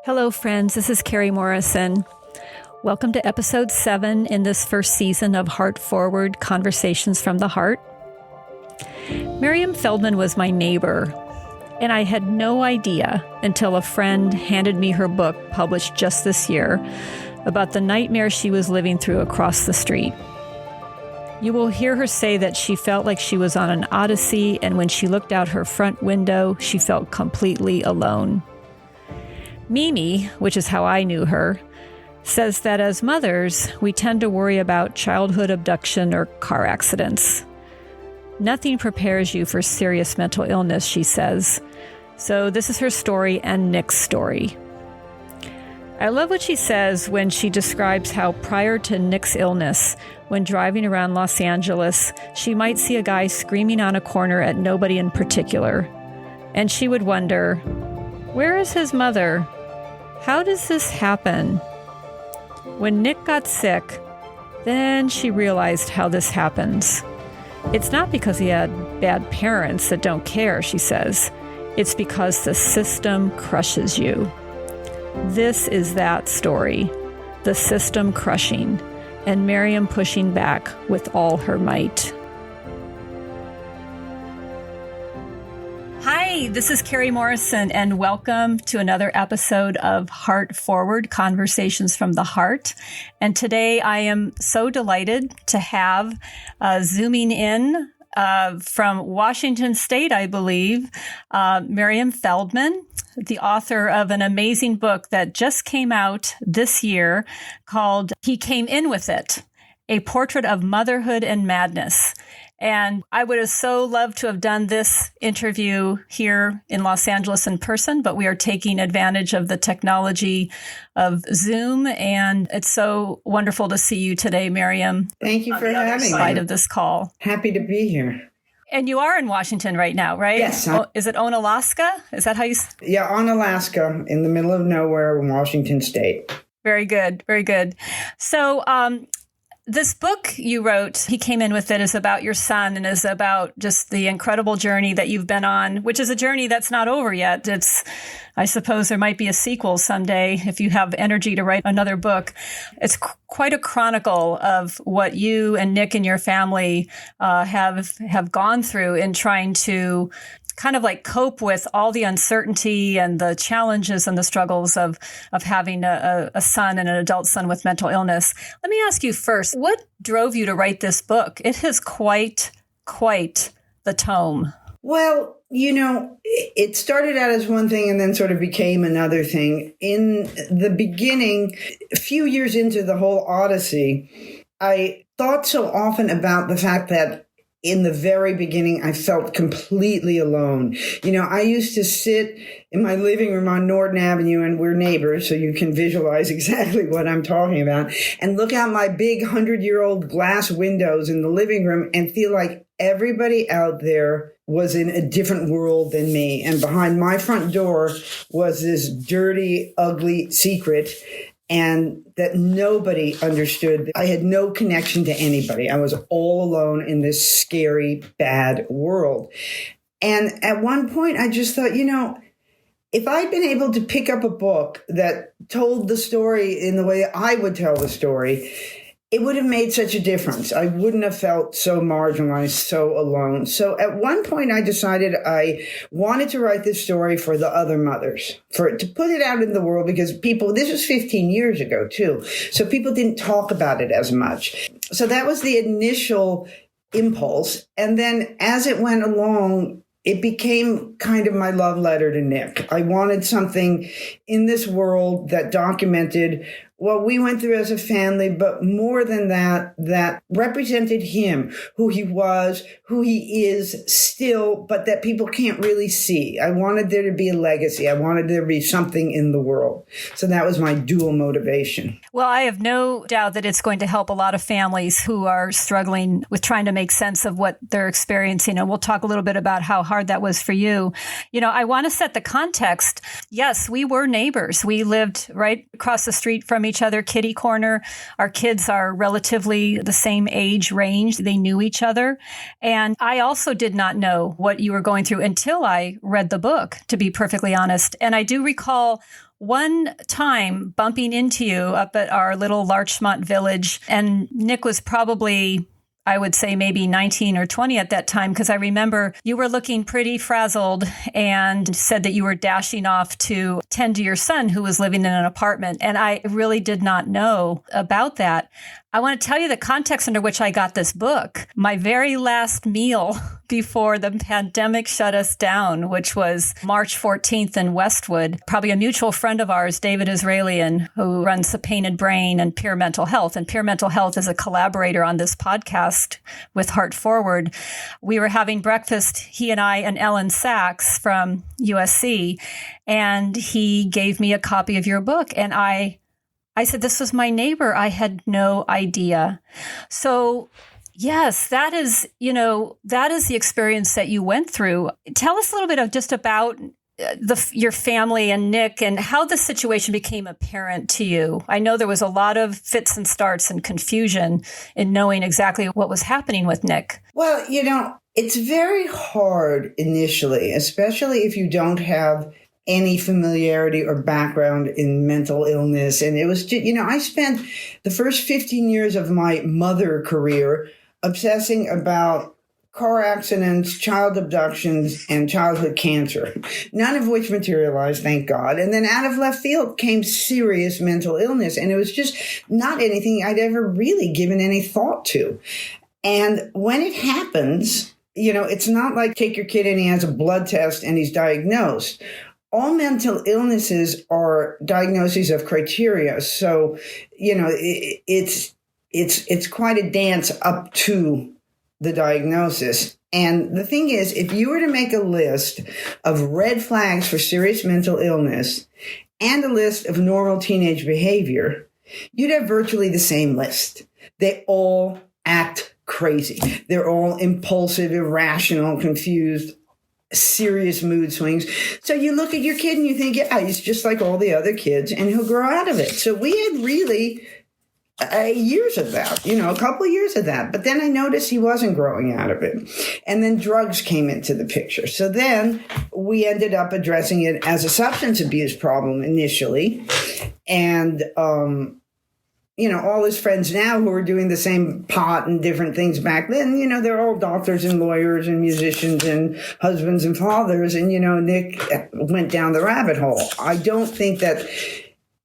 Hello, friends. This is Carrie Morrison. Welcome to episode 7 in this first season of Heartforward Conversations from the Heart. Miriam Feldman was my neighbor, and I had no idea until a friend handed me her book, published just this year, about the nightmare she was living through across the street. You will hear her say that she felt like she was on an odyssey, and when she looked out her front window, she felt completely alone. Mimi, which is how I knew her, says that as mothers, we tend to worry about childhood abduction or car accidents. Nothing prepares you for serious mental illness, she says. So this is her story and Nick's story. I love what she says when she describes how prior to Nick's illness, when driving around Los Angeles, she might see a guy screaming on a corner at nobody in particular. And she would wonder, where is his mother? How does this happen? When Nick got sick, then she realized how this happens. It's not because he had bad parents that don't care, she says. It's because the system crushes you. This is that story, the system crushing, and Miriam pushing back with all her might. Hi, this is Carrie Morrison, and welcome to another episode of Heartforward Conversations from the Heart. And today I am so delighted to have zooming in from Washington State, I believe, Miriam Feldman, the author of an amazing book that just came out this year called He Came In With It, A Portrait of Motherhood and Madness. And I would have so loved to have done this interview here in Los Angeles in person, but we are taking advantage of the technology of Zoom. And it's so wonderful to see you today, Miriam. Thank you for having me. Despite of this call. Happy to be here. And you are in Washington right now, right? Yes. Is it Onalaska? Is that how you... Yeah, on Alaska, in the middle of nowhere in Washington State. Very good. Very good. So, this book you wrote, He Came In With It, is about your son and is about just the incredible journey that you've been on, which is a journey that's not over yet. I suppose there might be a sequel someday if you have energy to write another book. It's quite a chronicle of what you and Nick and your family have gone through in trying to kind of like cope with all the uncertainty and the challenges and the struggles of having a son and an adult son with mental illness. Let me ask you first, what drove you to write this book? It is quite the tome. Well, it started out as one thing and then sort of became another thing. In the beginning, a few years into the whole odyssey, I thought so often about the fact that in the very beginning, I felt completely alone. I used to sit in my living room on Norton Avenue, and we're neighbors, so you can visualize exactly what I'm talking about, and look out my big 100-year-old glass windows in the living room and feel like everybody out there was in a different world than me. And behind my front door was this dirty, ugly secret, and that nobody understood. I had no connection to anybody. I was all alone in this scary, bad world. And at one point, I just thought, if I'd been able to pick up a book that told the story in the way I would tell the story, it would have made such a difference. I wouldn't have felt so marginalized, so alone. So at one point, I decided I wanted to write this story for the other mothers, to put it out in the world, because this was 15 years ago, too. So people didn't talk about it as much. So that was the initial impulse. And then as it went along, it became kind of my love letter to Nick. I wanted something in this world that documented what we went through as a family, but more than that, that represented him, who he was, who he is still, but that people can't really see. I wanted there to be a legacy. I wanted there to be something in the world. So that was my dual motivation. Well, I have no doubt that it's going to help a lot of families who are struggling with trying to make sense of what they're experiencing. And we'll talk a little bit about how hard that was for you. I want to set the context. Yes, we were neighbors. We lived right across the street from each other, kitty corner. Our kids are relatively the same age range. They knew each other. And I also did not know what you were going through until I read the book, to be perfectly honest. And I do recall one time bumping into you up at our little Larchmont village, and Nick was probably, I would say, maybe 19 or 20 at that time, because I remember you were looking pretty frazzled and said that you were dashing off to tend to your son who was living in an apartment. And I really did not know about that. I want to tell you the context under which I got this book. My very last meal before the pandemic shut us down, which was March 14th in Westwood, probably a mutual friend of ours, David Israelian, who runs The Painted Brain and Peer Mental Health. And Peer Mental Health is a collaborator on this podcast with Heartforward. We were having breakfast, he and I, and Ellen Sachs from USC, and he gave me a copy of your book. And I said, this was my neighbor. I had no idea. So yes, that is the experience that you went through. Tell us a little bit of just about your family and Nick and how the situation became apparent to you. I know there was a lot of fits and starts and confusion in knowing exactly what was happening with Nick. Well, it's very hard initially, especially if you don't have any familiarity or background in mental illness. And it was, I spent the first 15 years of my mother career obsessing about car accidents, child abductions, and childhood cancer, none of which materialized, thank God. And then out of left field came serious mental illness. And it was just not anything I'd ever really given any thought to. And when it happens, it's not like take your kid and he has a blood test and he's diagnosed. All mental illnesses are diagnoses of criteria. So, it's quite a dance up to the diagnosis. And the thing is, if you were to make a list of red flags for serious mental illness and a list of normal teenage behavior, you'd have virtually the same list. They all act crazy. They're all impulsive, irrational, confused, serious mood swings. So you look at your kid and you think, yeah, he's just like all the other kids and he'll grow out of it. So we had really years of that, a couple of years of that. But then I noticed he wasn't growing out of it. And then drugs came into the picture. So then we ended up addressing it as a substance abuse problem initially. And, all his friends now who are doing the same pot and different things back then, they're all doctors and lawyers and musicians and husbands and fathers. And, Nick went down the rabbit hole. I don't think that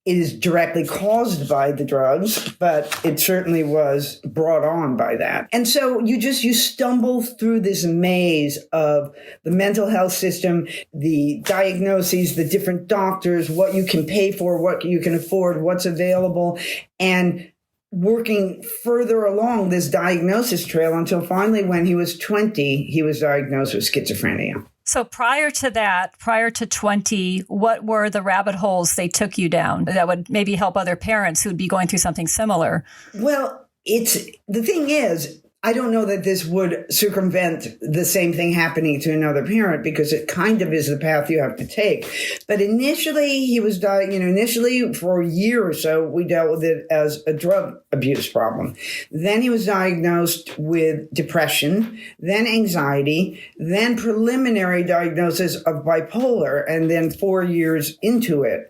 it is directly caused by the drugs, but it certainly was brought on by that. And so you stumble through this maze of the mental health system, the diagnoses, the different doctors, what you can pay for, what you can afford, what's available, and working further along this diagnosis trail until finally when he was 20, he was diagnosed with schizophrenia. So prior to 20, what were the rabbit holes they took you down that would maybe help other parents who'd be going through something similar? Well, the thing is, I don't know that this would circumvent the same thing happening to another parent because it kind of is the path you have to take. But initially, he was initially for a year or so, we dealt with it as a drug abuse problem. Then he was diagnosed with depression, then anxiety, then preliminary diagnosis of bipolar, and then 4 years into it,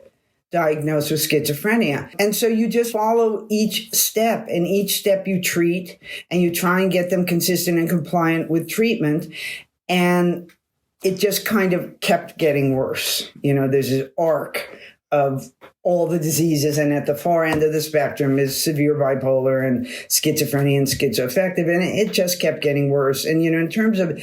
diagnosed with schizophrenia. And so you just follow each step, and each step you treat, and you try and get them consistent and compliant with treatment. And it just kind of kept getting worse. There's this arc of all the diseases, and at the far end of the spectrum is severe bipolar and schizophrenia and schizoaffective, and it just kept getting worse. And, in terms of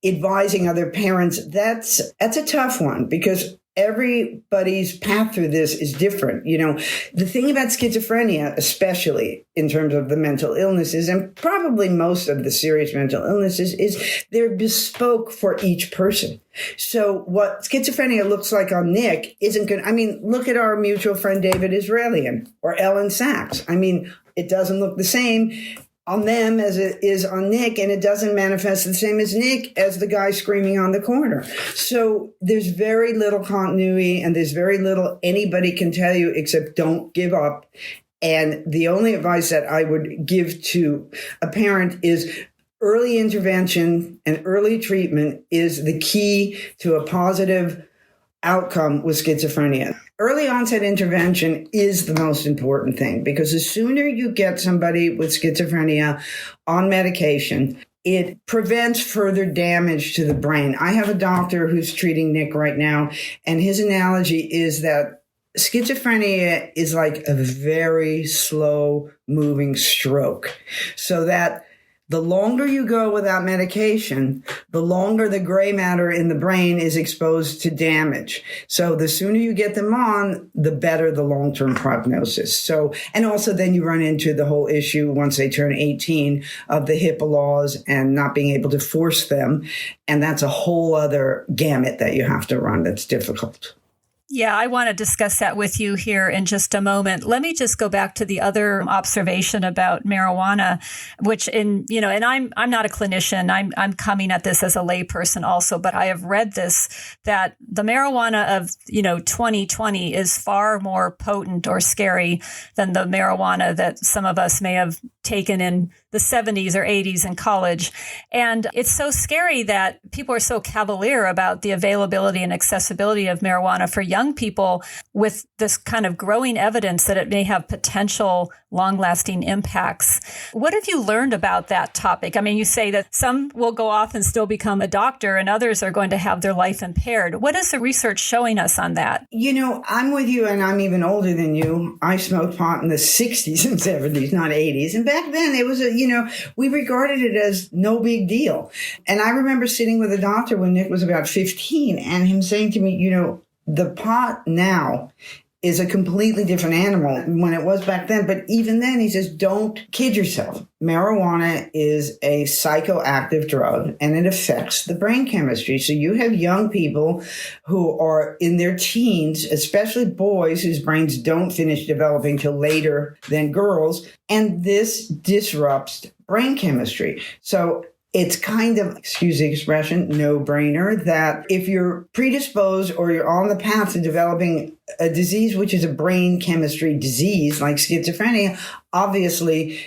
advising other parents, that's a tough one because everybody's path through this is different. The thing about schizophrenia, especially in terms of the mental illnesses, and probably most of the serious mental illnesses, is they're bespoke for each person. So what schizophrenia looks like on Nick isn't going to, look at our mutual friend David Israelian or Ellen Sachs. It doesn't look the same. on them as it is on Nick, and it doesn't manifest the same as Nick as the guy screaming on the corner. So there's very little continuity, and there's very little anybody can tell you except don't give up. And the only advice that I would give to a parent is early intervention and early treatment is the key to a positive outcome with schizophrenia. Early onset intervention is the most important thing, because the sooner you get somebody with schizophrenia on medication, it prevents further damage to the brain. I have a doctor who's treating Nick right now, and his analogy is that schizophrenia is like a very slow moving stroke, so that the longer you go without medication, the longer the gray matter in the brain is exposed to damage. So the sooner you get them on, the better the long-term prognosis. So, and also then you run into the whole issue once they turn 18 of the HIPAA laws and not being able to force them. And that's a whole other gamut that you have to run that's difficult. Yeah, I want to discuss that with you here in just a moment. Let me just go back to the other observation about marijuana, which and I'm not a clinician. I'm coming at this as a layperson also, but I have read this, that the marijuana of, 2020 is far more potent or scary than the marijuana that some of us may have taken in the 70s or 80s in college. And it's so scary that people are so cavalier about the availability and accessibility of marijuana for young people, with this kind of growing evidence that it may have potential long-lasting impacts. What have you learned about that topic? I mean, you say that some will go off and still become a doctor and others are going to have their life impaired. What is the research showing us on that? I'm with you, and I'm even older than you. I smoked pot in the 60s and 70s, not 80s. And back then it was we regarded it as no big deal. And I remember sitting with a doctor when Nick was about 15 and him saying to me, the pot now is a completely different animal when it was back then. But even then, he says, don't kid yourself. Marijuana is a psychoactive drug and it affects the brain chemistry. So you have young people who are in their teens, especially boys whose brains don't finish developing till later than girls. And this disrupts brain chemistry. So it's kind of, excuse the expression, no-brainer that if you're predisposed or you're on the path to developing a disease, which is a brain chemistry disease like schizophrenia, obviously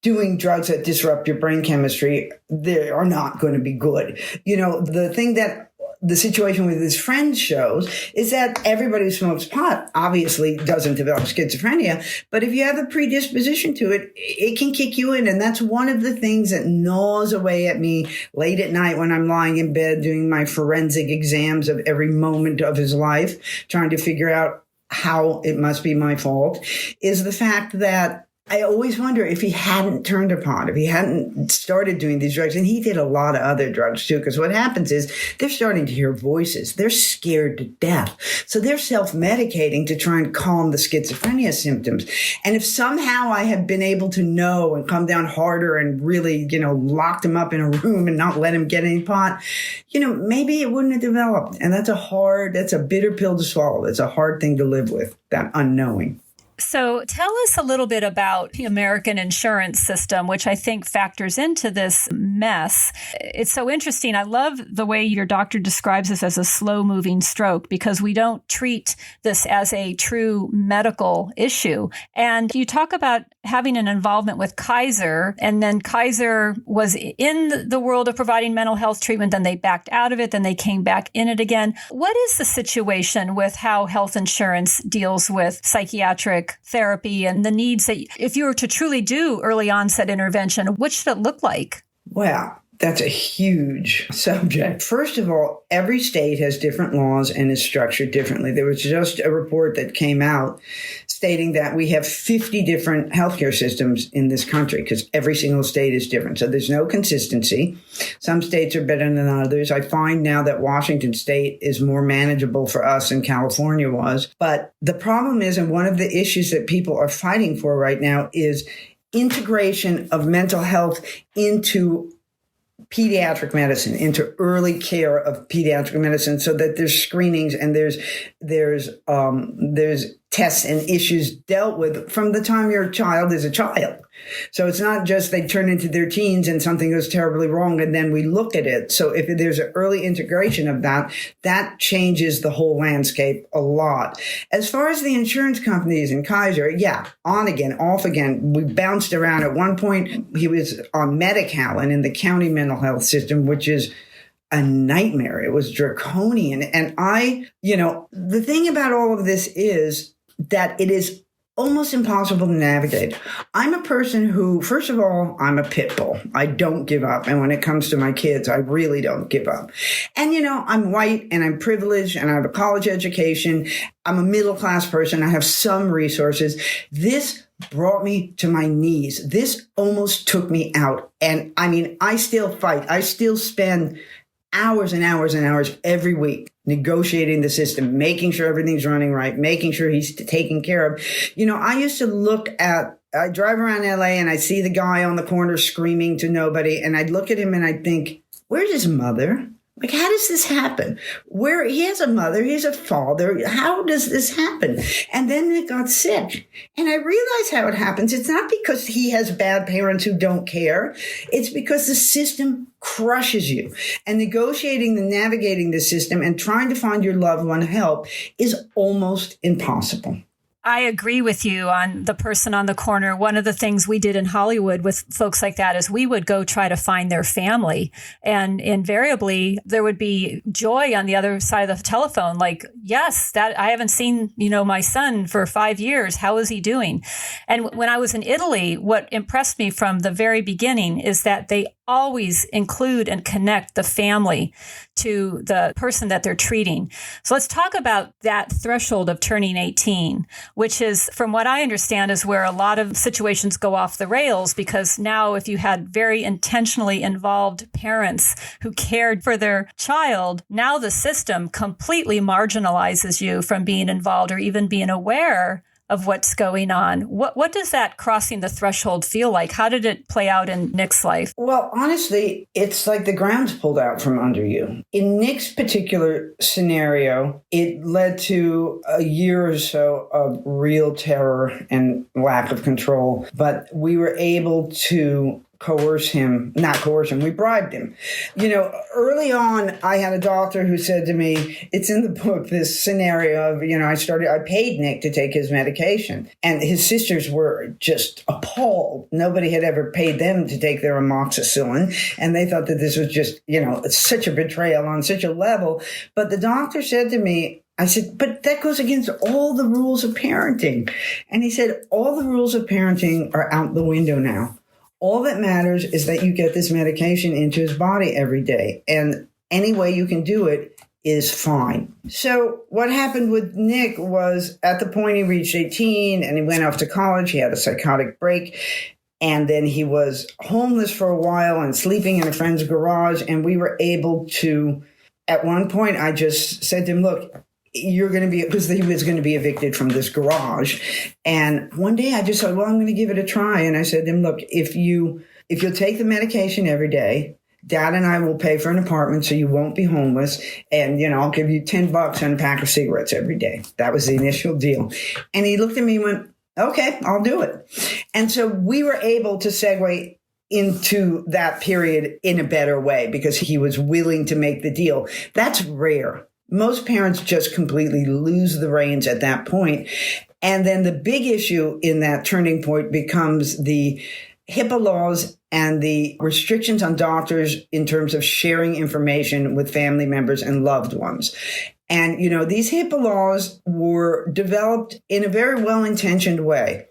doing drugs that disrupt your brain chemistry, they are not going to be good. The thing that the situation with his friends shows is that everybody who smokes pot obviously doesn't develop schizophrenia, but if you have a predisposition to it, it can kick you in. And that's one of the things that gnaws away at me late at night when I'm lying in bed doing my forensic exams of every moment of his life, trying to figure out how it must be my fault, is the fact that I always wonder if he hadn't turned to pot, if he hadn't started doing these drugs. And he did a lot of other drugs too, because what happens is they're starting to hear voices. They're scared to death. So they're self-medicating to try and calm the schizophrenia symptoms. And if somehow I had been able to know and come down harder and really, locked him up in a room and not let him get any pot, maybe it wouldn't have developed. And that's a bitter pill to swallow. It's a hard thing to live with, that unknowing. So tell us a little bit about the American insurance system, which I think factors into this mess. It's so interesting. I love the way your doctor describes this as a slow-moving stroke, because we don't treat this as a true medical issue. And you talk about having an involvement with Kaiser, and then Kaiser was in the world of providing mental health treatment, then they backed out of it, then they came back in it again. What is the situation with how health insurance deals with psychiatric therapy and the needs that, if you were to truly do early onset intervention, what should it look like? Well, that's a huge subject. First of all, every state has different laws and is structured differently. There was just a report that came out stating that we have 50 different healthcare systems in this country because every single state is different. So there's no consistency. Some states are better than others. I find now that Washington state is more manageable for us than California was. But the problem is, and one of the issues that people are fighting for right now, is integration of mental health into pediatric medicine, into early care of pediatric medicine, so that there's screenings and there's tests and issues dealt with from the time your child is a child. So it's not just they turn into their teens and something goes terribly wrong and then we look at it. So if there's an early integration of that, that changes the whole landscape a lot. As far as the insurance companies and Kaiser, yeah, on again, off again. We bounced around. At one point, he was on Medi-Cal and in the county mental health system, which is a nightmare. It was draconian. And the thing about all of this is that it is almost impossible to navigate. I'm a person who, first of all, I'm a pit bull. I don't give up. And when it comes to my kids, I really don't give up. And, I'm white and I'm privileged and I have a college education. I'm a middle class person. I have some resources. This brought me to my knees. This almost took me out. And I still fight. I still spend hours and hours and hours every week negotiating the system, making sure everything's running right, making sure he's taken care of. I used to I drive around LA and I see the guy on the corner screaming to nobody. And I'd look at him and I'd think, where's his mother? Like, how does this happen? Where he has a mother, he has a father. How does this happen? And then they got sick. And I realized how it happens. It's not because he has bad parents who don't care. It's because the system crushes you. And navigating the system and trying to find your loved one help is almost impossible. I agree with you on the person on the corner. One of the things we did in Hollywood with folks like that is we would go try to find their family. And invariably, there would be joy on the other side of the telephone. Like, yes, that I haven't seen, my son for 5 years. How is he doing? And when I was in Italy, what impressed me from the very beginning is that they always include and connect the family to the person that they're treating. So let's talk about that threshold of turning 18, which is, from what I understand, is where a lot of situations go off the rails, because now if you had very intentionally involved parents who cared for their child, now the system completely marginalizes you from being involved or even being aware of what's going on. What does that crossing the threshold feel like? How did it play out in Nick's life? Well, honestly, it's like the ground's pulled out from under you. In Nick's particular scenario, it led to a year or so of real terror and lack of control. But we were able to we bribed him. Early on, I had a doctor who said to me, it's in the book, this scenario of, I paid Nick to take his medication. And his sisters were just appalled. Nobody had ever paid them to take their amoxicillin. And they thought that this was just, such a betrayal on such a level. But the doctor said to me, I said, but that goes against all the rules of parenting. And he said, all the rules of parenting are out the window now. All that matters is that you get this medication into his body every day. And any way you can do it is fine. So what happened with Nick was, at the point he reached 18 and he went off to college, he had a psychotic break. And then he was homeless for a while and sleeping in a friend's garage. And we were able to, at one point, I just said to him, look, you're going to be, because he was going to be evicted from this garage. And one day I just said, well, I'm going to give it a try. And I said to him, look, if you'll take the medication every day, Dad and I will pay for an apartment so you won't be homeless. And, I'll give you $10 and a pack of cigarettes every day. That was the initial deal. And he looked at me and went, okay, I'll do it. And so we were able to segue into that period in a better way because he was willing to make the deal. That's rare. Most parents just completely lose the reins at that point. And then the big issue in that turning point becomes the HIPAA laws and the restrictions on doctors in terms of sharing information with family members and loved ones. And, these HIPAA laws were developed in a very well-intentioned way,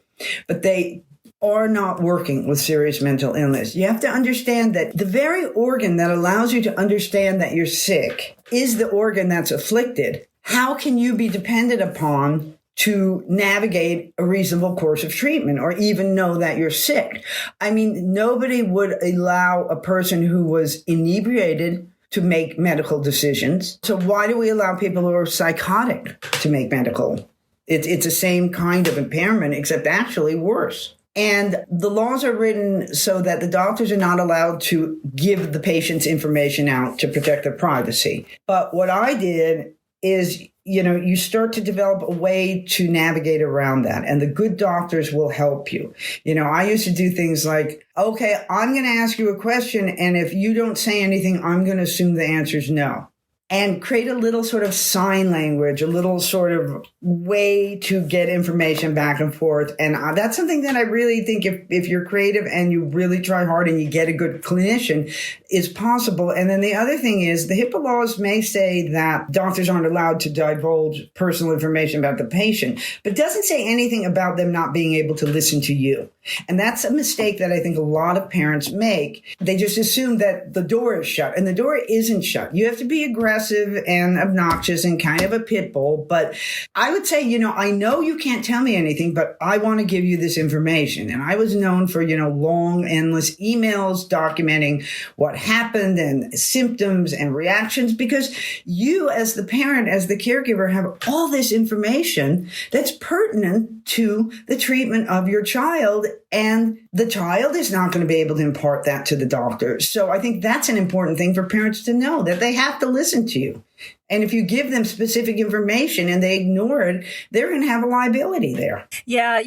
but they are not working with serious mental illness. You have to understand that the very organ that allows you to understand that you're sick is the organ that's afflicted. How can you be dependent upon to navigate a reasonable course of treatment or even know that you're sick? Nobody would allow a person who was inebriated to make medical decisions. So why do we allow people who are psychotic to make medical? It's the same kind of impairment, except actually worse. And the laws are written so that the doctors are not allowed to give the patient's information out to protect their privacy. But what I did is you start to develop a way to navigate around that. And the good doctors will help you. I used to do things like, okay, I'm going to ask you a question. And if you don't say anything, I'm going to assume the answer is no. And create a little sort of sign language, a little sort of way to get information back and forth. And that's something that I really think if you're creative and you really try hard and you get a good clinician, is possible. And then the other thing is the HIPAA laws may say that doctors aren't allowed to divulge personal information about the patient, but it doesn't say anything about them not being able to listen to you. And that's a mistake that I think a lot of parents make. They just assume that the door is shut, and the door isn't shut. You have to be aggressive and obnoxious and kind of a pit bull. But I would say, I know you can't tell me anything, but I want to give you this information. And I was known for, long, endless emails documenting what happened and symptoms and reactions, because you as the parent, as the caregiver, have all this information that's pertinent to the treatment of your child. And the child is not going to be able to impart that to the doctor. So I think that's an important thing for parents to know, that they have to listen to you. And if you give them specific information and they ignore it, they're going to have a liability there. Yeah,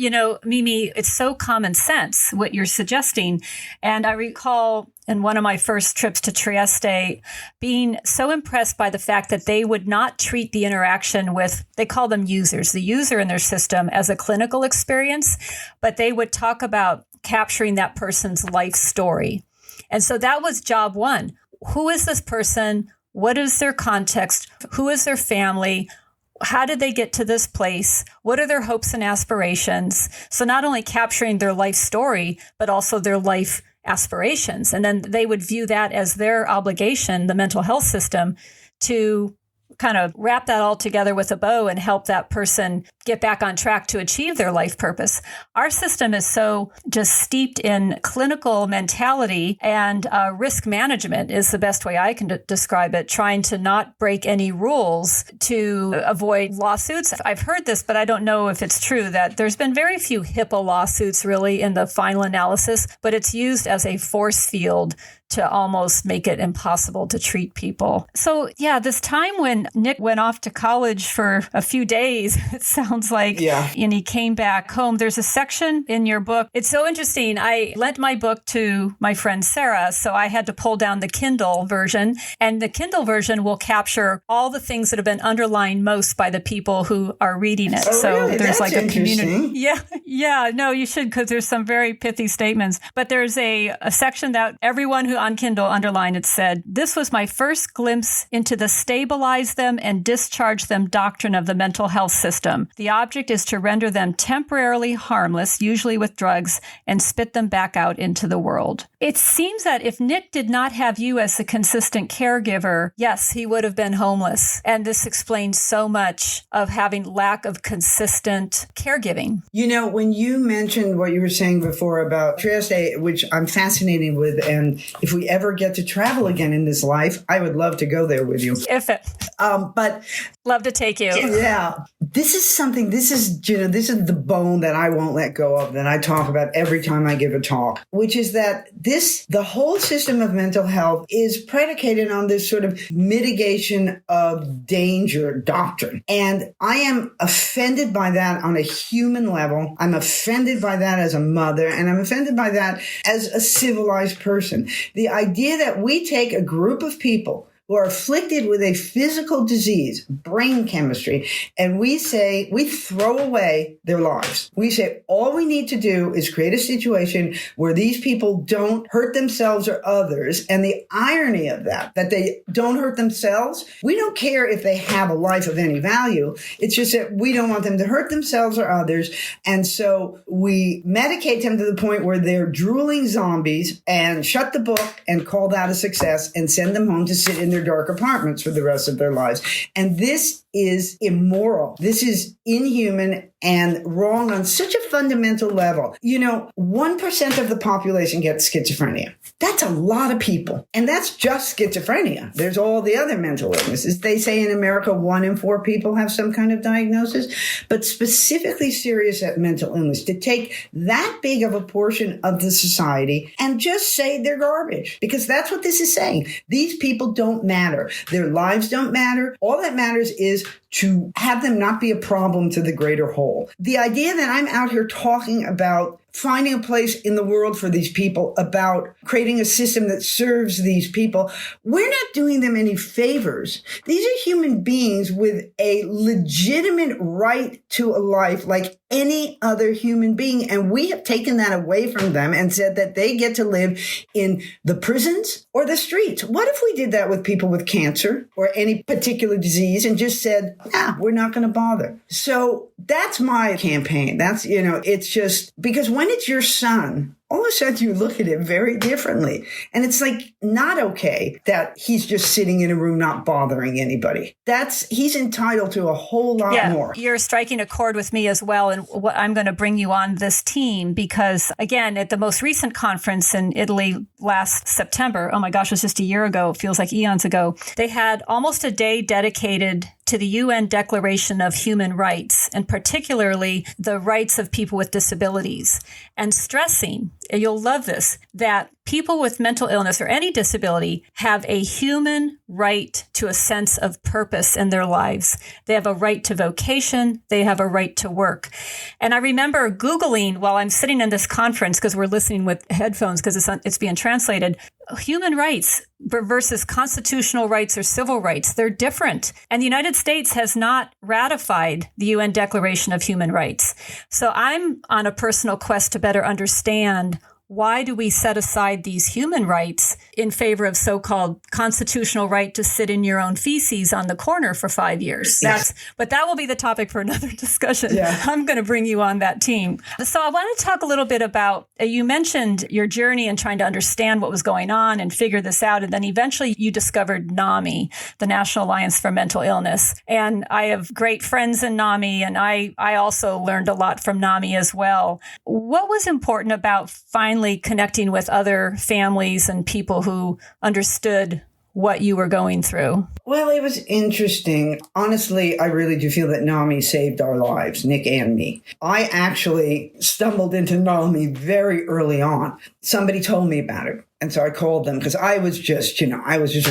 Mimi, it's so common sense what you're suggesting. And I recall in one of my first trips to Trieste being so impressed by the fact that they would not treat the interaction with, they call them users, the user in their system, as a clinical experience, but they would talk about capturing that person's life story. And so that was job one. Who is this person? What is their context? Who is their family? How did they get to this place? What are their hopes and aspirations? So not only capturing their life story, but also their life aspirations. And then they would view that as their obligation, the mental health system, to kind of wrap that all together with a bow and help that person get back on track to achieve their life purpose. Our system is so just steeped in clinical mentality, and risk management is the best way I can describe it, trying to not break any rules to avoid lawsuits. I've heard this, but I don't know if it's true, that there's been very few HIPAA lawsuits really in the final analysis, but it's used as a force field to almost make it impossible to treat people. So yeah, this time when Nick went off to college for a few days, it sounds like, and he came back home, there's a section in your book. It's so interesting. I lent my book to my friend Sarah, so I had to pull down the Kindle version, and the Kindle version will capture all the things that have been underlined most by the people who are reading it. Oh, so really? there's That's like a community. interesting. No, you should, because there's some very pithy statements. But there's a section that everyone who on Kindle underlined, it said, "This was my first glimpse into the stabilize them and discharge them doctrine of the mental health system. The object is to render them temporarily harmless, usually with drugs, and spit them back out into the world." It seems that if Nick did not have you as a consistent caregiver, yes, he would have been homeless. And this explains so much of having lack of consistent caregiving. When you mentioned what you were saying before about Trieste, which I'm fascinated with, and if we ever get to travel again in this life, I would love to go there with you. But love to take you. Yeah. This is the bone that I won't let go of, that I talk about every time I give a talk, which is that the whole system of mental health is predicated on this sort of mitigation of danger doctrine. And I am offended by that on a human level. I'm offended by that as a mother, and I'm offended by that as a civilized person. The idea that we take a group of people who are afflicted with a physical disease, brain chemistry, and we throw away their lives. We say all we need to do is create a situation where these people don't hurt themselves or others. And the irony of that they don't hurt themselves, we don't care if they have a life of any value. It's just that we don't want them to hurt themselves or others. And so we medicate them to the point where they're drooling zombies and shut the book and call that a success and send them home to sit in their dark apartments for the rest of their lives. And this is immoral. This is inhuman and wrong on such a fundamental level. 1% of the population gets schizophrenia. That's a lot of people. And that's just schizophrenia. There's all the other mental illnesses. They say in America, 1 in 4 people have some kind of diagnosis, but specifically serious mental illness, to take that big of a portion of the society and just say they're garbage, because that's what this is saying. These people don't matter. Their lives don't matter. All that matters is to have them not be a problem to the greater whole. The idea that I'm out here talking about finding a place in the world for these people, about creating a system that serves these people, we're not doing them any favors. These are human beings with a legitimate right to a life like any other human being. And we have taken that away from them and said that they get to live in the prisons or the streets. What if we did that with people with cancer or any particular disease and just said, we're not going to bother? So that's my campaign. That's, it's just because when it's your son, all of a sudden you look at it very differently. And it's like not okay that he's just sitting in a room not bothering anybody. He's entitled to a whole lot more. You're striking a chord with me as well. And what I'm going to bring you on this team because, again, at the most recent conference in Italy last September, oh my gosh, it was just a year ago. It feels like eons ago. They had almost a day dedicated to the UN Declaration of Human Rights, and particularly the rights of people with disabilities, and stressing, and you'll love this, that people with mental illness or any disability have a human right to a sense of purpose in their lives. They have a right to vocation. They have a right to work. And I remember Googling while I'm sitting in this conference, because we're listening with headphones because it's being translated, human rights versus constitutional rights or civil rights. They're different. And the United States has not ratified the UN Declaration of Human Rights. So I'm on a personal quest to better understand, why do we set aside these human rights in favor of so-called constitutional right to sit in your own feces on the corner for 5 years? But that will be the topic for another discussion. Yeah. I'm going to bring you on that team. So I want to talk a little bit about, you mentioned your journey and trying to understand what was going on and figure this out. And then eventually you discovered NAMI, the National Alliance for Mental Illness. And I have great friends in NAMI, and I also learned a lot from NAMI as well. What was important about finally connecting with other families and people who understood what you were going through? Well, it was interesting. Honestly, I really do feel that NAMI saved our lives, Nick and me. I actually stumbled into NAMI very early on. Somebody told me about it. And so I called them because I was just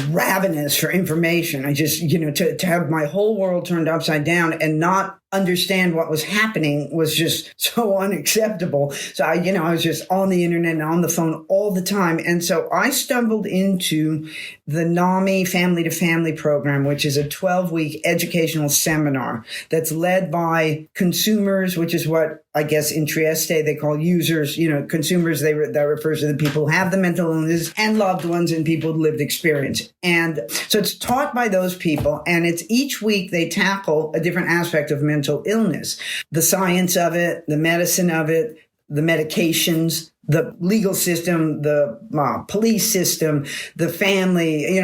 ravenous for information. I just, to have my whole world turned upside down and not understand what was happening was just so unacceptable. So I was just on the internet and on the phone all the time. And so I stumbled into the NAMI Family to Family program, which is a 12-week educational seminar that's led by consumers, which is what I guess in Trieste they call users, consumers. That refers to the people who have the mental illness, and loved ones and people with lived experience. And so it's taught by those people, and it's each week they tackle a different aspect of mental illness, the science of it, the medicine of it, the medications, the legal system, the police system, the family,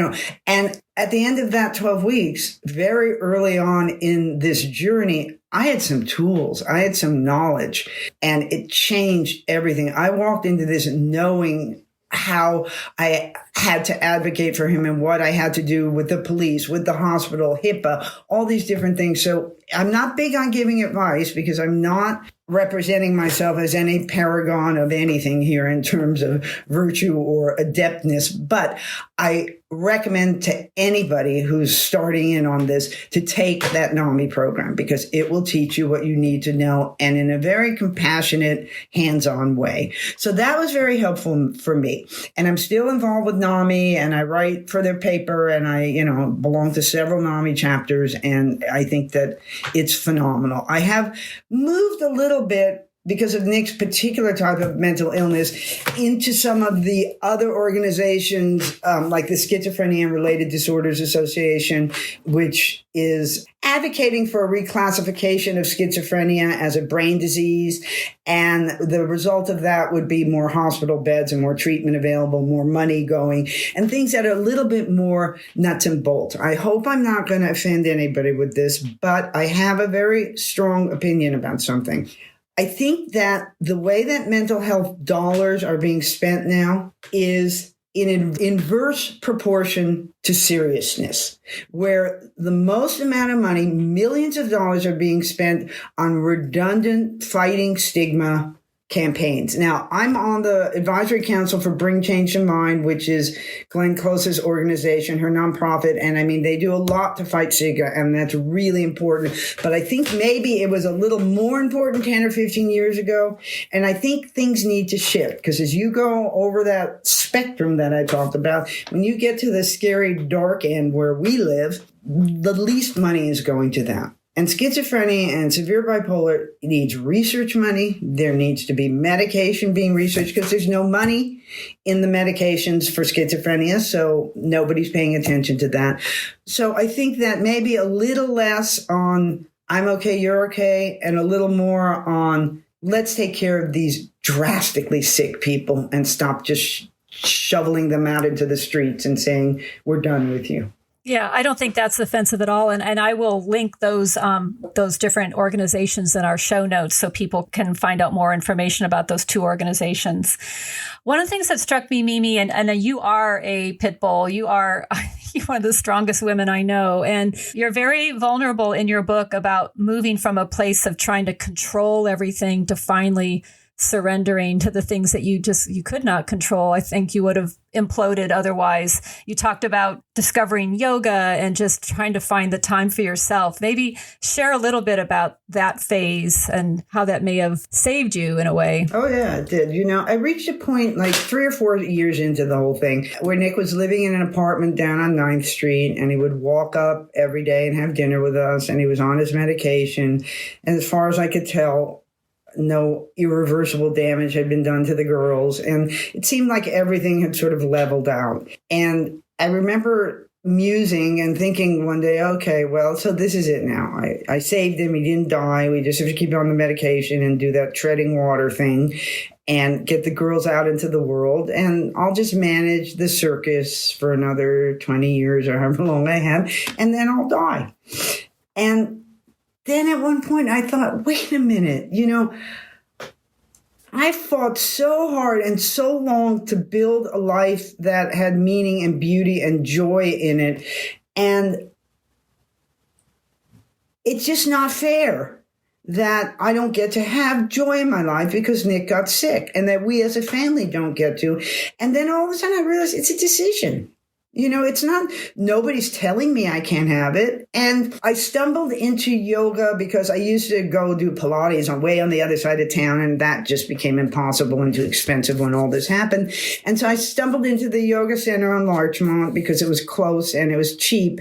and at the end of that 12 weeks, very early on in this journey, I had some tools, I had some knowledge, and it changed everything. I walked into this knowing how I had to advocate for him and what I had to do with the police, with the hospital, HIPAA, all these different things. So I'm not big on giving advice because I'm not representing myself as any paragon of anything here in terms of virtue or adeptness, but I recommend to anybody who's starting in on this to take that NAMI program because it will teach you what you need to know and in a very compassionate, hands-on way. So that was very helpful for me. And I'm still involved with NAMI and I write for their paper and I, belong to several NAMI chapters and I think that it's phenomenal. I have moved a little bit because of Nick's particular type of mental illness, into some of the other organizations, like the Schizophrenia and Related Disorders Association, which is advocating for a reclassification of schizophrenia as a brain disease. And the result of that would be more hospital beds and more treatment available, more money going, and things that are a little bit more nuts and bolts. I hope I'm not going to offend anybody with this, but I have a very strong opinion about something. I think that the way that mental health dollars are being spent now is in an inverse proportion to seriousness, where the most amount of money, millions of dollars, are being spent on redundant fighting stigma campaigns. Now, I'm on the advisory council for Bring Change to Mind, which is Glenn Close's organization, her nonprofit. And I mean, they do a lot to fight stigma, and that's really important. But I think maybe it was a little more important 10 or 15 years ago. And I think things need to shift, because as you go over that spectrum that I talked about, when you get to the scary dark end where we live, the least money is going to that. And schizophrenia and severe bipolar needs research money. There needs to be medication being researched, because there's no money in the medications for schizophrenia, so nobody's paying attention to that. So I think that maybe a little less on I'm okay, you're okay, and a little more on let's take care of these drastically sick people and stop just shoveling them out into the streets and saying, we're done with you. Yeah, I don't think that's offensive at all. And I will link those different organizations in our show notes so people can find out more information about those two organizations. One of the things that struck me, Mimi, and you are a pit bull, you're one of the strongest women I know. And you're very vulnerable in your book about moving from a place of trying to control everything to finally surrendering to the things that you could not control. I think you would have imploded otherwise. You talked about discovering yoga and just trying to find the time for yourself. Maybe share a little bit about that phase and how that may have saved you in a way. Oh, yeah, it did. I reached a point like 3 or 4 years into the whole thing where Nick was living in an apartment down on 9th Street, and he would walk up every day and have dinner with us, and he was on his medication. And as far as I could tell, no irreversible damage had been done to the girls. And it seemed like everything had sort of leveled out. And I remember musing and thinking one day, okay, well, so this is it now. I saved him. He didn't die. We just have to keep on the medication and do that treading water thing and get the girls out into the world. And I'll just manage the circus for another 20 years or however long I have, and then I'll die. And then at one point I thought, wait a minute, I fought so hard and so long to build a life that had meaning and beauty and joy in it. And it's just not fair that I don't get to have joy in my life because Nick got sick, and that we as a family don't get to. And then all of a sudden I realized it's a decision. It's not, nobody's telling me I can't have it. And I stumbled into yoga because I used to go do Pilates way on the other side of town, and that just became impossible and too expensive when all this happened. And so I stumbled into the yoga center on Larchmont because it was close and it was cheap.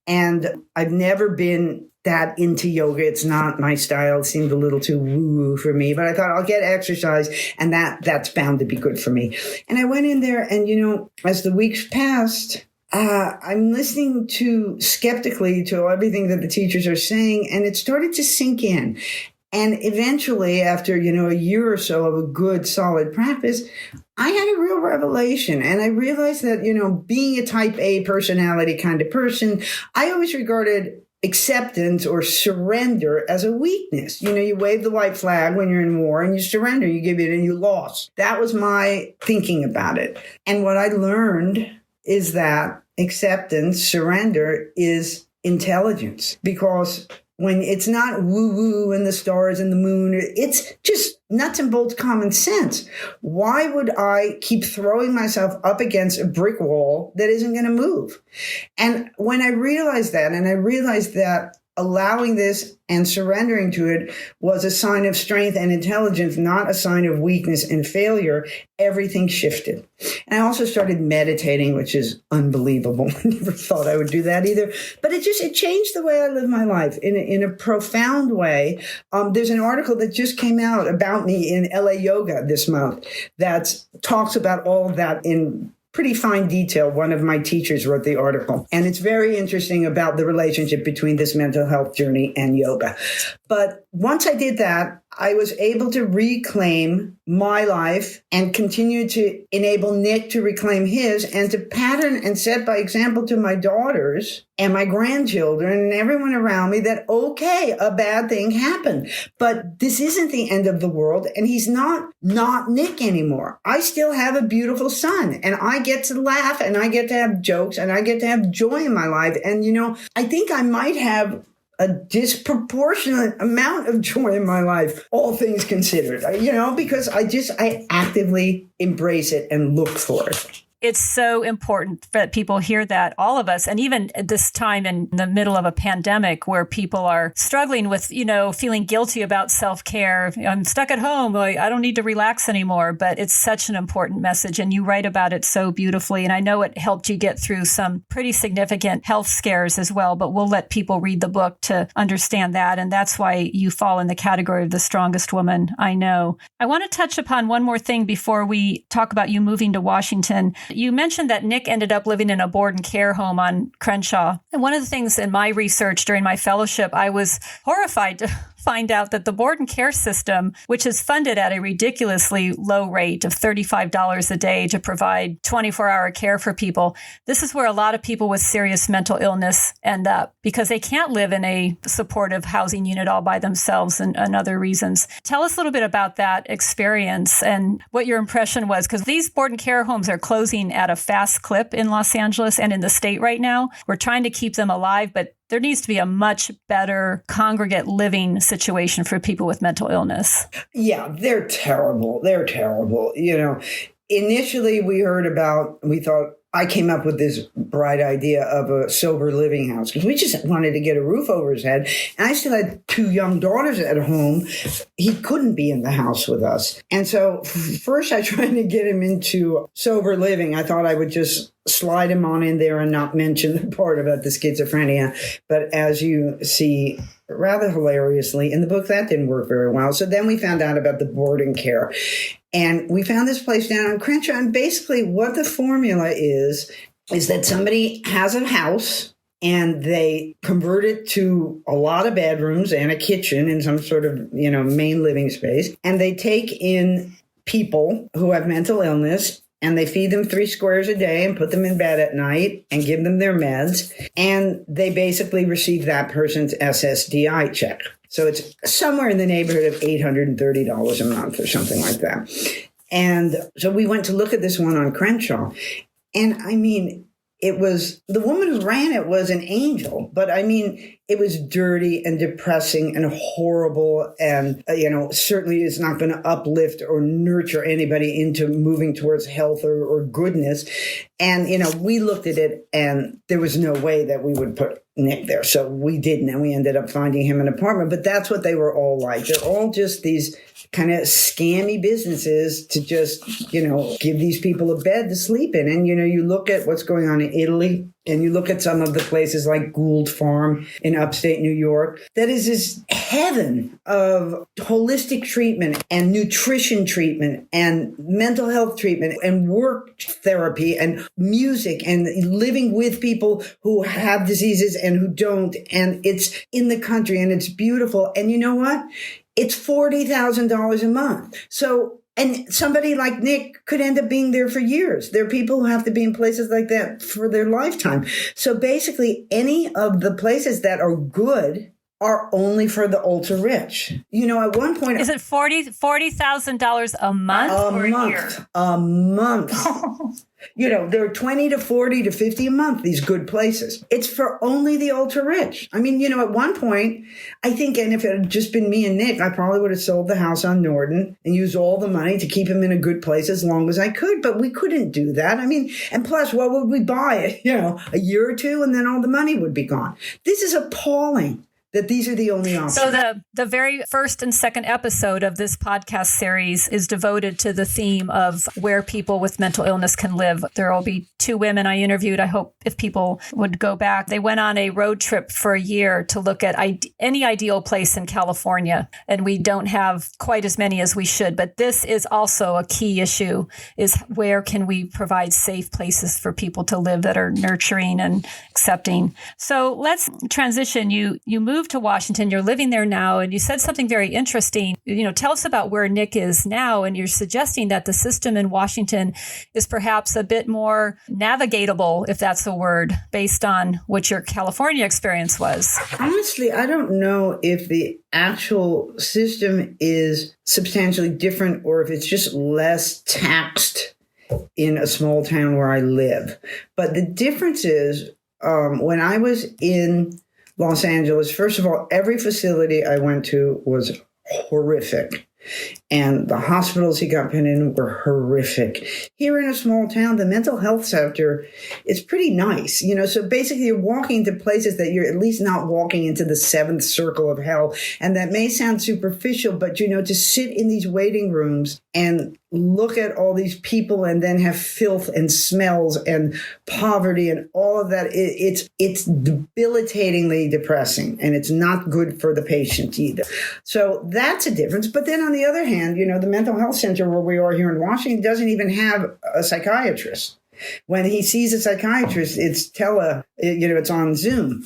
And I've never been that into yoga. It's not my style. It seemed a little too woo for me, but I thought I'll get exercise, and that's bound to be good for me. And I went in there, and as the weeks passed, I'm listening skeptically to everything that the teachers are saying, and it started to sink in. And eventually, after, a year or so of a good, solid practice, I had a real revelation. And I realized that, being a type A personality kind of person, I always regarded acceptance or surrender as a weakness. You wave the white flag when you're in war and you surrender, you give it and you lost. That was my thinking about it. And what I learned is that acceptance, surrender is intelligence, because when it's not woo-woo and the stars and the moon, it's just nuts and bolts common sense. Why would I keep throwing myself up against a brick wall that isn't going to move? And when I realized that, and I realized that allowing this and surrendering to it was a sign of strength and intelligence, not a sign of weakness and failure, everything shifted. And I also started meditating, which is unbelievable. I never thought I would do that either. But it changed the way I live my life in a profound way. There's an article that just came out about me in LA Yoga this month that talks about all of that in pretty fine detail. One of my teachers wrote the article, and it's very interesting about the relationship between this mental health journey and yoga. But once I did that, I was able to reclaim my life and continue to enable Nick to reclaim his and to pattern and set by example to my daughters and my grandchildren and everyone around me that, okay, a bad thing happened, but this isn't the end of the world. And he's not Nick anymore. I still have a beautiful son, and I get to laugh, and I get to have jokes, and I get to have joy in my life. And, I think I might have a disproportionate amount of joy in my life, all things considered, because I actively embrace it and look for it. It's so important that people hear that, all of us, and even at this time in the middle of a pandemic where people are struggling with, feeling guilty about self-care. I'm stuck at home. I don't need to relax anymore, but it's such an important message. And you write about it so beautifully. And I know it helped you get through some pretty significant health scares as well, but we'll let people read the book to understand that. And that's why you fall in the category of the strongest woman I know. I want to touch upon one more thing before we talk about you moving to Washington. You mentioned that Nick ended up living in a board and care home on Crenshaw. And one of the things in my research during my fellowship, I was horrified to find out that the board and care system, which is funded at a ridiculously low rate of $35 a day to provide 24-hour care for people, this is where a lot of people with serious mental illness end up because they can't live in a supportive housing unit all by themselves and other reasons. Tell us a little bit about that experience and what your impression was, because these board and care homes are closing at a fast clip in Los Angeles and in the state right now. We're trying to keep them alive, but there needs to be a much better congregate living situation for people with mental illness. Yeah, they're terrible. They're terrible. Initially we thought, I came up with this bright idea of a sober living house because we just wanted to get a roof over his head. And I still had 2 young daughters at home. He couldn't be in the house with us. And so first I tried to get him into sober living. I thought I would just slide him on in there and not mention the part about the schizophrenia. But as you see, rather hilariously, in the book, that didn't work very well. So then we found out about the board and care. And we found this place down on Crenshaw. And basically what the formula is that somebody has a house and they convert it to a lot of bedrooms and a kitchen and some sort of, main living space. And they take in people who have mental illness and they feed them 3 squares a day and put them in bed at night and give them their meds. And they basically receive that person's SSDI check. So it's somewhere in the neighborhood of $830 a month or something like that. And so we went to look at this one on Crenshaw. And it was, the woman who ran it was an angel, but it was dirty and depressing and horrible. And, certainly is not going to uplift or nurture anybody into moving towards health or goodness. And, we looked at it and there was no way that we would put Nick there. So we didn't. And we ended up finding him an apartment. But that's what they were all like. They're all just these kind of scammy businesses to just, give these people a bed to sleep in. And, you look at what's going on in Italy and you look at some of the places like Gould Farm in upstate New York, that is this heaven of holistic treatment and nutrition treatment and mental health treatment and work therapy and music and living with people who have diseases and who don't. And it's in the country and it's beautiful. And you know what? It's $40,000 a month. So, and somebody like Nick could end up being there for years. There are people who have to be in places like that for their lifetime. So basically, any of the places that are good are only for the ultra rich. At one point, is it $40,000 a month or a year? A month. There are 20 to 40 to 50 a month, these good places. It's for only the ultra rich. At one point, I think, and if it had just been me and Nick, I probably would have sold the house on Norton and used all the money to keep him in a good place as long as I could. But we couldn't do that. And plus, what would we buy it? A year or two, and then all the money would be gone. This is appalling. that these are the only options. So the very first and second episode of this podcast series is devoted to the theme of where people with mental illness can live. There will be 2 women I interviewed. I hope if people would go back. They went on a road trip for a year to look at any ideal place in California. And we don't have quite as many as we should. But this is also a key issue, is where can we provide safe places for people to live that are nurturing and accepting. So let's transition. You moved to Washington. You're living there now, and you said something very interesting. Tell us about where Nick is now, and you're suggesting that the system in Washington is perhaps a bit more navigatable, if that's the word, based on what your California experience was. Honestly, I don't know if the actual system is substantially different or if it's just less taxed in a small town where I live. But the difference is when I was in Los Angeles, first of all, every facility I went to was horrific. And the hospitals he got put in were horrific. Here in a small town, the mental health sector is pretty nice. So basically you're walking to places that you're at least not walking into the 7th circle of hell. And that may sound superficial, but, to sit in these waiting rooms and look at all these people and then have filth and smells and poverty and all of that, it's debilitatingly depressing, and it's not good for the patient either. So that's a difference. But then on the other hand, the mental health center where we are here in Washington doesn't even have a psychiatrist. When he sees a psychiatrist, it's it's on Zoom.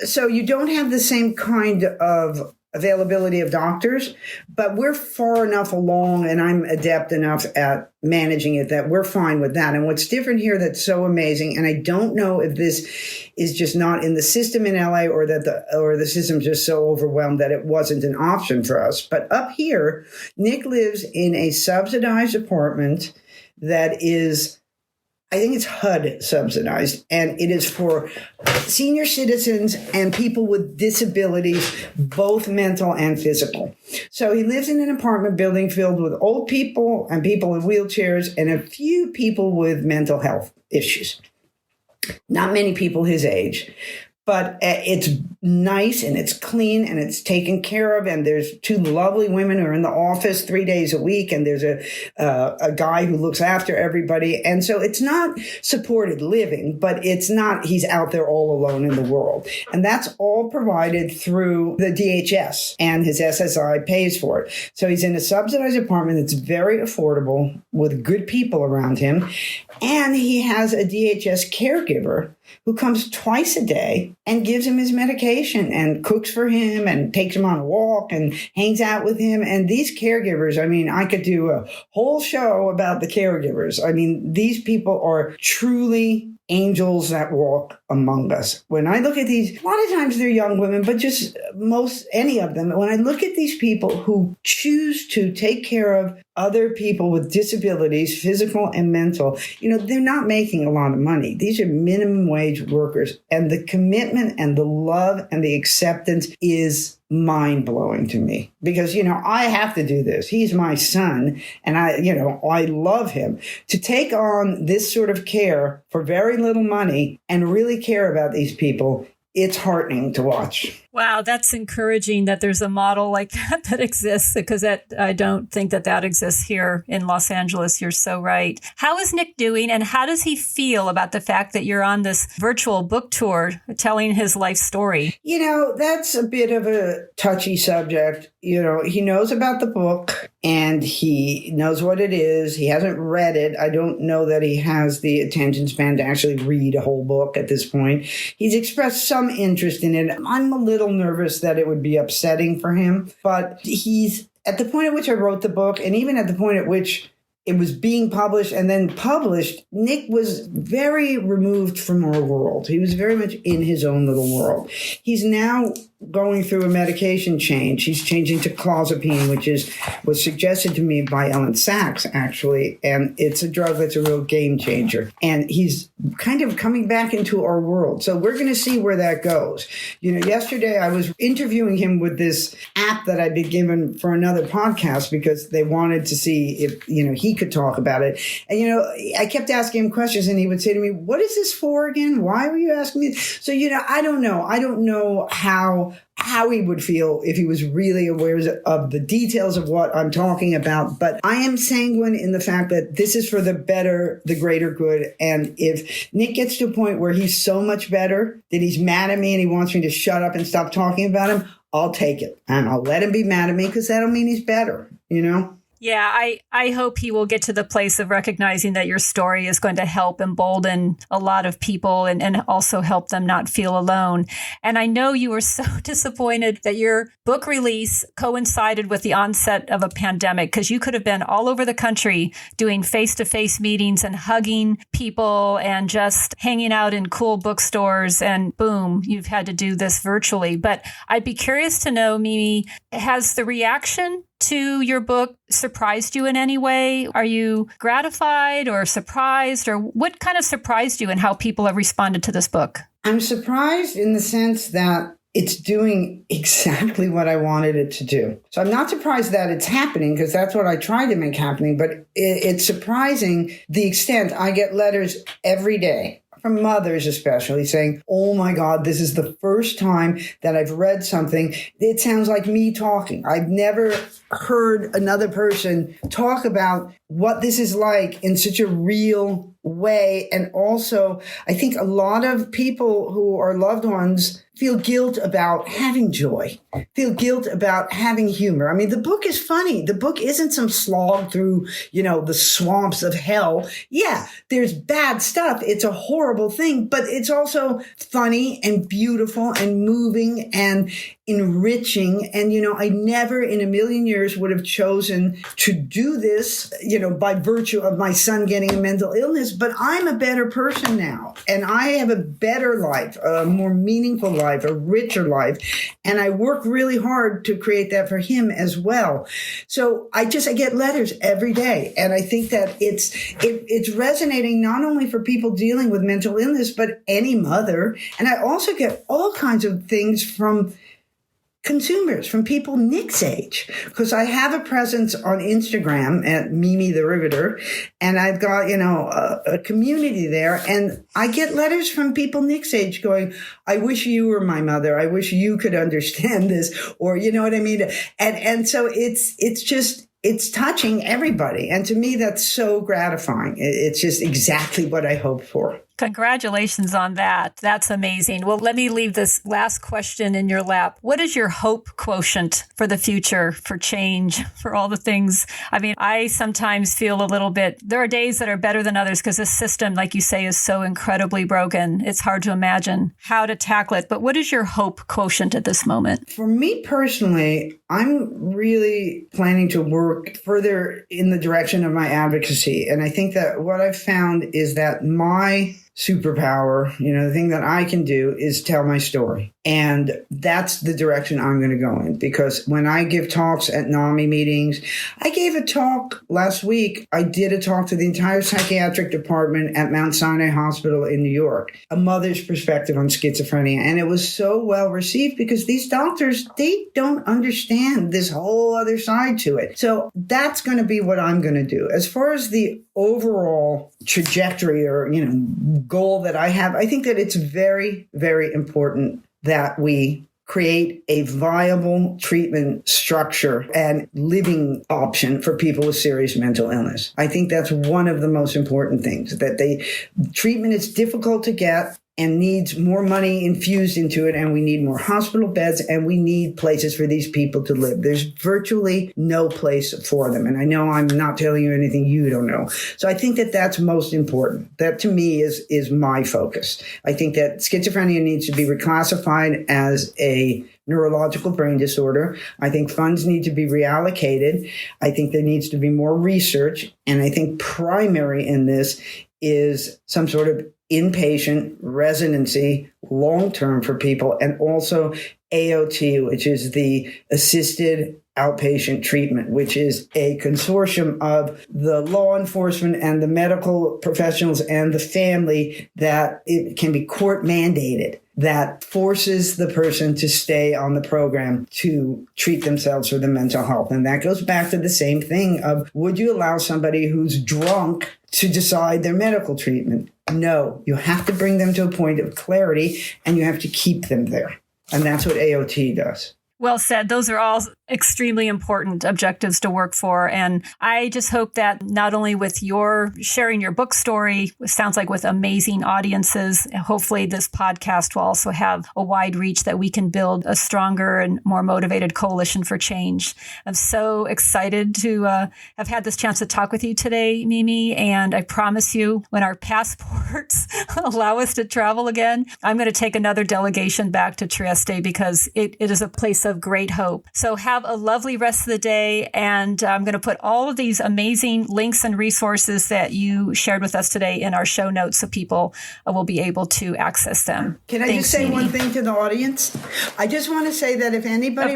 So you don't have the same kind of availability of doctors, but we're far enough along and I'm adept enough at managing it that we're fine with that. And what's different here that's so amazing, and I don't know if this is just not in the system in LA or that the system's just so overwhelmed that it wasn't an option for us. But up here, Nick lives in a subsidized apartment that is, I think it's HUD subsidized, and it is for senior citizens and people with disabilities, both mental and physical. So he lives in an apartment building filled with old people and people in wheelchairs and a few people with mental health issues. Not many people his age. But it's nice and it's clean and it's taken care of. And there's 2 lovely women who are in the office 3 days a week. And there's a guy who looks after everybody. And so it's not supported living, but it's not, he's out there all alone in the world. And that's all provided through the DHS, and his SSI pays for it. So he's in a subsidized apartment that's very affordable with good people around him. And he has a DHS caregiver who comes twice a day and gives him his medication and cooks for him and takes him on a walk and hangs out with him. And these caregivers, I could do a whole show about the caregivers. These people are truly angels that walk among us. When I look at these, a lot of times they're young women, but just any of them. When I look at these people who choose to take care of other people with disabilities, physical and mental, they're not making a lot of money. These are minimum wage workers. And the commitment and the love and the acceptance is mind-blowing to me because, I have to do this. He's my son and I love him. To take on this sort of care for very little money and really care about these people, it's heartening to watch. Wow, that's encouraging that there's a model like that exists, because I don't think that exists here in Los Angeles. You're so right. How is Nick doing, and how does he feel about the fact that you're on this virtual book tour telling his life story? That's a bit of a touchy subject. He knows about the book and he knows what it is. He hasn't read it. I don't know that he has the attention span to actually read a whole book at this point. He's expressed some interest in it. I'm a little nervous that it would be upsetting for him, but he's at the point at which I wrote the book, and even at the point at which it was being published and then published, Nick was very removed from our world. He was very much in his own little world. He's now going through a medication change. He's changing to clozapine, which was suggested to me by Ellen Sachs, actually. And it's a drug that's a real game changer. And he's kind of coming back into our world. So we're going to see where that goes. Yesterday I was interviewing him with this app that I'd been given for another podcast because they wanted to see if, he could talk about it. And, I kept asking him questions and he would say to me, "What is this for again? Why were you asking me?" So, I don't know. I don't know how know how he would feel if he was really aware of the details of what I'm talking about. But I am sanguine in the fact that this is for the better, the greater good. And if Nick gets to a point where he's so much better that he's mad at me and he wants me to shut up and stop talking about him, I'll take it. And I'll let him be mad at me because that'll mean he's better, Yeah, I hope he will get to the place of recognizing that your story is going to help embolden a lot of people and also help them not feel alone. And I know you were so disappointed that your book release coincided with the onset of a pandemic, because you could have been all over the country doing face-to-face meetings and hugging people and just hanging out in cool bookstores, and boom, you've had to do this virtually. But I'd be curious to know, Mimi, has the reaction to your book surprised you in any way? Are you gratified or surprised, or what kind of surprised you in how people have responded to this book? I'm surprised in the sense that it's doing exactly what I wanted it to do. So I'm not surprised that it's happening, because that's what I tried to make happening, but it's surprising the extent. I get letters every day from mothers especially saying, oh my God, this is the first time that I've read something. It sounds like me talking. I've never heard another person talk about what this is like in such a real way. And also, I think a lot of people who are loved ones feel guilt about having joy, feel guilt about having humor. I mean, the book is funny. The book isn't some slog through, the swamps of hell. Yeah, there's bad stuff. It's a horrible thing, but it's also funny and beautiful and moving and enriching. And, I never in a million years would have chosen to do this, by virtue of my son getting a mental illness, but I'm a better person now, and I have a better life, a more meaningful life, a richer life. And I work really hard to create that for him as well. So I get letters every day. And I think that it's resonating not only for people dealing with mental illness, but any mother. And I also get all kinds of things from consumers, from people Nick's age, because I have a presence on Instagram at Mimi the Riveter, and I've got, a community there, and I get letters from people Nick's age going, I wish you were my mother. I wish you could understand this, or you know what I mean? And so it's touching everybody. And to me, that's so gratifying. It's just exactly what I hoped for. Congratulations on that. That's amazing. Well, let me leave this last question in your lap. What is your hope quotient for the future, for change, for all the things? I mean, I sometimes feel a little bit, there are days that are better than others because this system, like you say, is so incredibly broken. It's hard to imagine how to tackle it. But what is your hope quotient at this moment? For me personally, I'm really planning to work further in the direction of my advocacy. And I think that what I've found is that my superpower, the thing that I can do is tell my story. And that's the direction I'm going to go in, because when I give talks at NAMI meetings, I gave a talk last week. I did a talk to the entire psychiatric department at Mount Sinai Hospital in New York, a mother's perspective on schizophrenia. And it was so well received because these doctors, they don't understand this whole other side to it. So that's going to be what I'm going to do. As far as the overall trajectory or, goal that I have, I think that it's very, very important that we create a viable treatment structure and living option for people with serious mental illness. I think that's one of the most important things, that treatment is difficult to get and needs more money infused into it, and we need more hospital beds, and we need places for these people to live. There's virtually no place for them. And I know I'm not telling you anything you don't know. So I think that that's most important. That to me is my focus. I think that schizophrenia needs to be reclassified as a neurological brain disorder. I think funds need to be reallocated. I think there needs to be more research. And I think primary in this is some sort of inpatient residency long-term for people, and also AOT, which is the assisted outpatient treatment, which is a consortium of the law enforcement and the medical professionals and the family, that it can be court mandated, that forces the person to stay on the program to treat themselves for the mental health. And that goes back to the same thing of, would you allow somebody who's drunk to decide their medical treatment? No, you have to bring them to a point of clarity, and you have to keep them there. And that's what AOT does. Well said. Those are all extremely important objectives to work for. And I just hope that not only with your sharing your book story, sounds like with amazing audiences, hopefully this podcast will also have a wide reach that we can build a stronger and more motivated coalition for change. I'm so excited to have had this chance to talk with you today, Mimi. And I promise you, when our passports allow us to travel again, I'm going to take another delegation back to Trieste because it is a place of great hope. So have a lovely rest of the day. And I'm going to put all of these amazing links and resources that you shared with us today in our show notes so people will be able to access them. Can I just say one thing to the audience? I just want to say that if anybody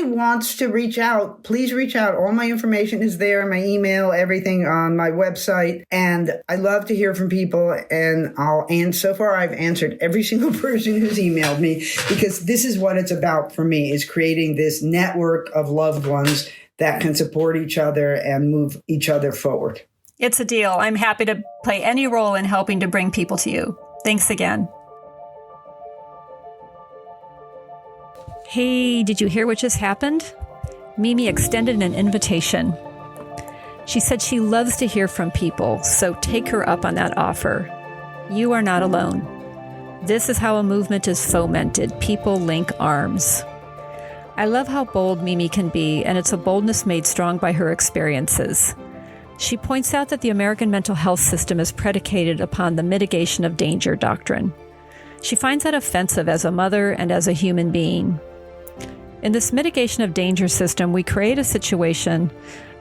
wants to reach out, please reach out. All my information is there, my email, everything on my website. And I love to hear from people. And so far I've answered every single person who's emailed me because this is what it's about for me, is creating this network of loved ones that can support each other and move each other forward. It's a deal. I'm happy to play any role in helping to bring people to you. Thanks again. Hey, did you hear what just happened? Mimi extended an invitation. She said she loves to hear from people, so take her up on that offer. You are not alone. This is how a movement is fomented. People link arms. I love how bold Mimi can be, and it's a boldness made strong by her experiences. She points out that the American mental health system is predicated upon the mitigation of danger doctrine. She finds that offensive as a mother and as a human being. In this mitigation of danger system, we create a situation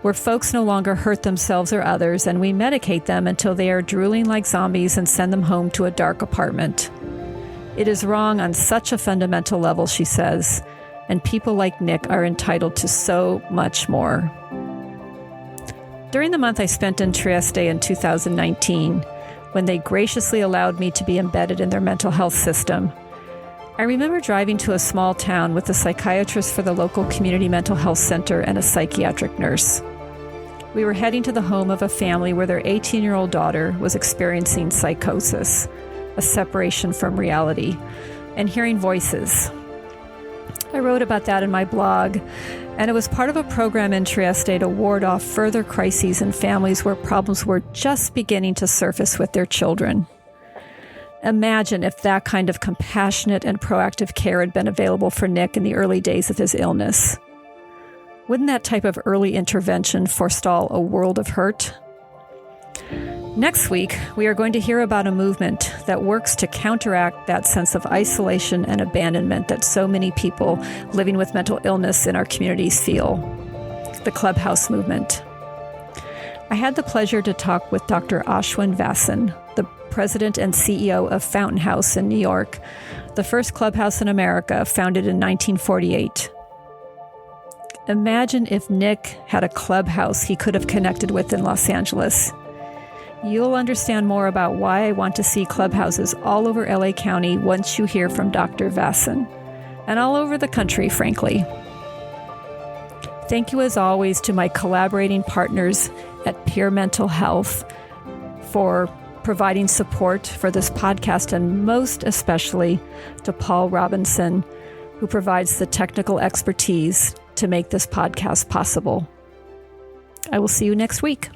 where folks no longer hurt themselves or others, and we medicate them until they are drooling like zombies and send them home to a dark apartment. It is wrong on such a fundamental level, she says, and people like Nick are entitled to so much more. During the month I spent in Trieste in 2019, when they graciously allowed me to be embedded in their mental health system, I remember driving to a small town with a psychiatrist for the local community mental health center and a psychiatric nurse. We were heading to the home of a family where their 18-year-old daughter was experiencing psychosis, a separation from reality, and hearing voices. I wrote about that in my blog, and it was part of a program in Trieste to ward off further crises in families where problems were just beginning to surface with their children. Imagine if that kind of compassionate and proactive care had been available for Nick in the early days of his illness. Wouldn't that type of early intervention forestall a world of hurt? Next week, we are going to hear about a movement that works to counteract that sense of isolation and abandonment that so many people living with mental illness in our communities feel. The Clubhouse movement. I had the pleasure to talk with Dr. Ashwin Vasan, the president and CEO of Fountain House in New York, the first clubhouse in America, founded in 1948. Imagine if Nick had a clubhouse he could have connected with in Los Angeles. You'll understand more about why I want to see clubhouses all over LA County once you hear from Dr. Vasan, and all over the country, frankly. Thank you, as always, to my collaborating partners at Peer Mental Health for providing support for this podcast, and most especially to Paul Robinson, who provides the technical expertise to make this podcast possible. I will see you next week.